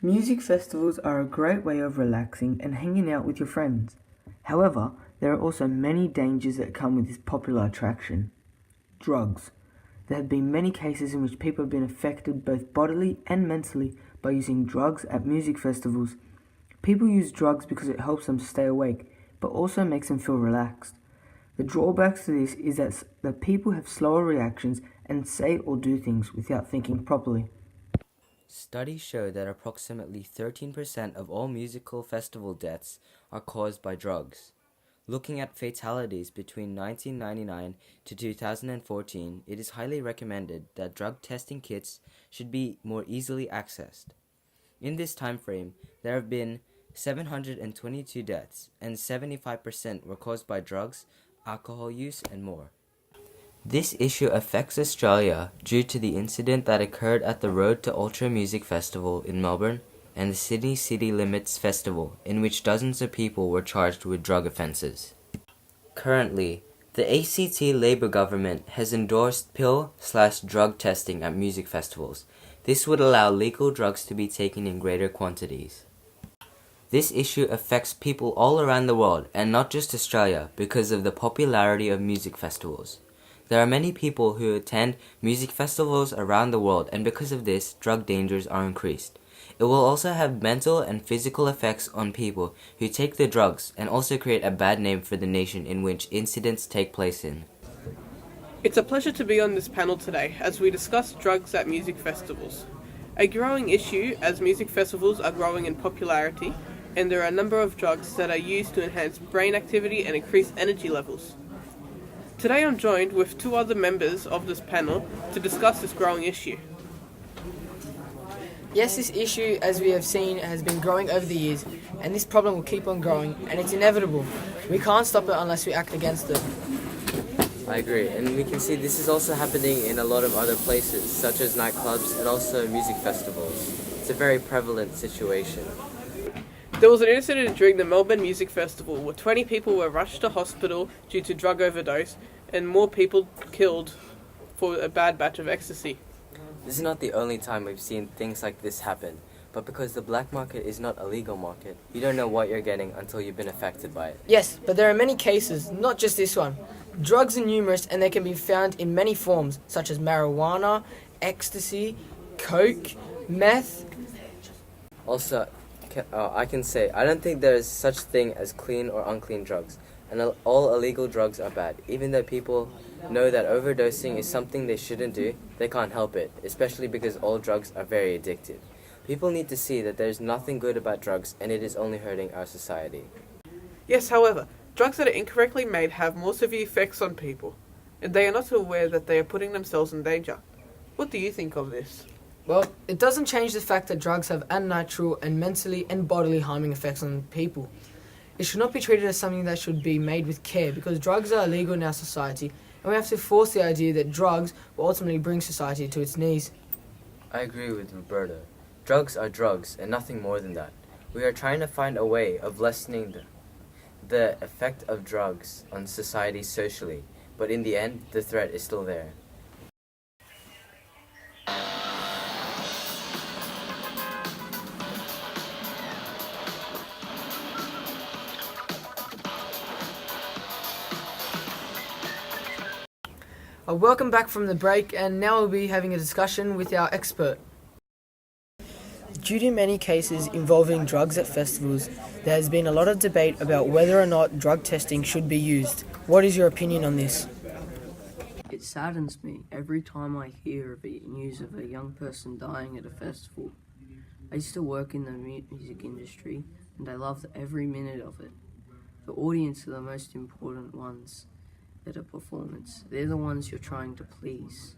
Music festivals are a great way of relaxing and hanging out with your friends. However, there are also many dangers that come with this popular attraction. Drugs. There have been many cases in which people have been affected both bodily and mentally by using drugs at music festivals. People use drugs because it helps them stay awake, but also makes them feel relaxed. The drawbacks to this is that people have slower reactions and say or do things without thinking properly. Studies show that approximately 13% of all musical festival deaths are caused by drugs. Looking at fatalities between 1999 to 2014, it is highly recommended that drug testing kits should be more easily accessed. In this time frame, there have been 722 deaths, and 75% were caused by drugs, alcohol use, and more. This issue affects Australia due to the incident that occurred at the Road to Ultra Music Festival in Melbourne and the Sydney City Limits Festival, in which dozens of people were charged with drug offences. Currently, the ACT Labour government has endorsed pill/drug testing at music festivals. This would allow legal drugs to be taken in greater quantities. This issue affects people all around the world and not just Australia because of the popularity of music festivals. There are many people who attend music festivals around the world, and because of this, drug dangers are increased. It will also have mental and physical effects on people who take the drugs and also create a bad name for the nation in which incidents take place in. It's a pleasure to be on this panel today as we discuss drugs at music festivals. A growing issue as music festivals are growing in popularity, and there are a number of drugs that are used to enhance brain activity and increase energy levels. Today I'm joined with two other members of this panel to discuss this growing issue. Yes, this issue, as we have seen, has been growing over the years, and this problem will keep on growing, and it's inevitable. We can't stop it unless we act against it. I agree, and we can see this is also happening in a lot of other places, such as nightclubs and also music festivals. It's a very prevalent situation. There was an incident during the Melbourne Music Festival where 20 people were rushed to hospital due to drug overdose and more people killed for a bad batch of ecstasy. This is not the only time we've seen things like this happen, but because the black market is not a legal market, you don't know what you're getting until you've been affected by it. Yes, but there are many cases, not just this one. Drugs are numerous and they can be found in many forms, such as marijuana, ecstasy, coke, meth. Also, I can say, I don't think there is such thing as clean or unclean drugs, and all illegal drugs are bad. Even though people know that overdosing is something they shouldn't do, they can't help it, especially because all drugs are very addictive. People need to see that there's nothing good about drugs, and it is only hurting our society. Yes, however, drugs that are incorrectly made have more severe effects on people, and they are not aware that they are putting themselves in danger. What do you think of this? Well, it doesn't change the fact that drugs have unnatural and mentally and bodily harming effects on people. It should not be treated as something that should be made with care because drugs are illegal in our society and we have to force the idea that drugs will ultimately bring society to its knees. I agree with Roberta. Drugs are drugs and nothing more than that. We are trying to find a way of lessening the effect of drugs on society socially, but in the end, the threat is still there. Welcome back from the break, and now we'll be having a discussion with our expert. Due to many cases involving drugs at festivals, there has been a lot of debate about whether or not drug testing should be used. What is your opinion on this? It saddens me every time I hear of news of a young person dying at a festival. I used to work in the music industry, and I loved every minute of it. The audience are the most important ones at a performance. They're the ones you're trying to please.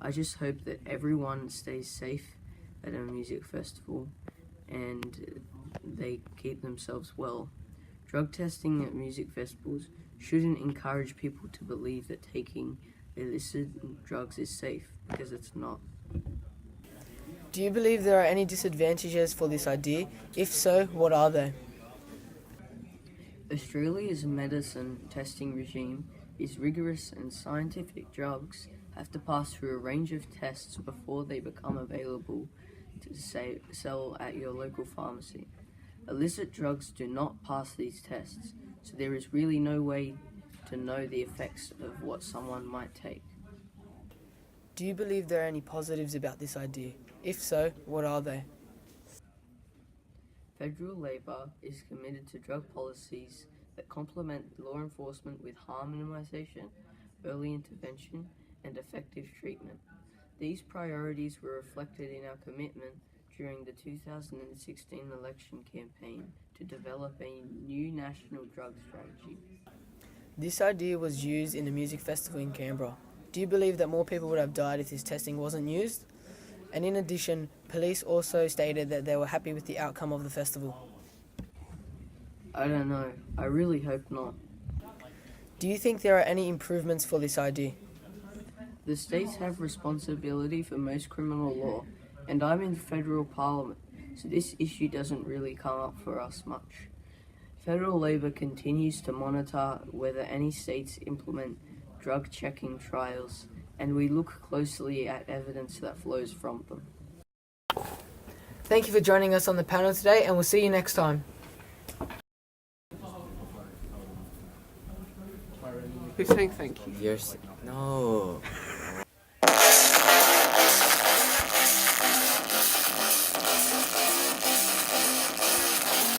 I just hope that everyone stays safe at a music festival and they keep themselves well. Drug testing at music festivals shouldn't encourage people to believe that taking illicit drugs is safe, because it's not. Do you believe there are any disadvantages for this idea? If so, what are they? Australia's medicine testing regime is rigorous and scientific. Drugs have to pass through a range of tests before they become available to sell at your local pharmacy. Illicit drugs do not pass these tests, so there is really no way to know the effects of what someone might take. Do you believe there are any positives about this idea? If so, what are they? Federal Labor is committed to drug policies that complement law enforcement with harm minimization, early intervention, and effective treatment. These priorities were reflected in our commitment during the 2016 election campaign to develop a new national drug strategy. This idea was used in the music festival in Canberra. Do you believe that more people would have died if this testing wasn't used? And in addition, police also stated that they were happy with the outcome of the festival. I don't know. I really hope not. Do you think there are any improvements for this idea? The states have responsibility for most criminal law, and I'm in federal parliament, so this issue doesn't really come up for us much. Federal Labor continues to monitor whether any states implement drug checking trials, and we look closely at evidence that flows from them. Thank you for joining us on the panel today, and we'll see you next time. Who's saying thank you? No.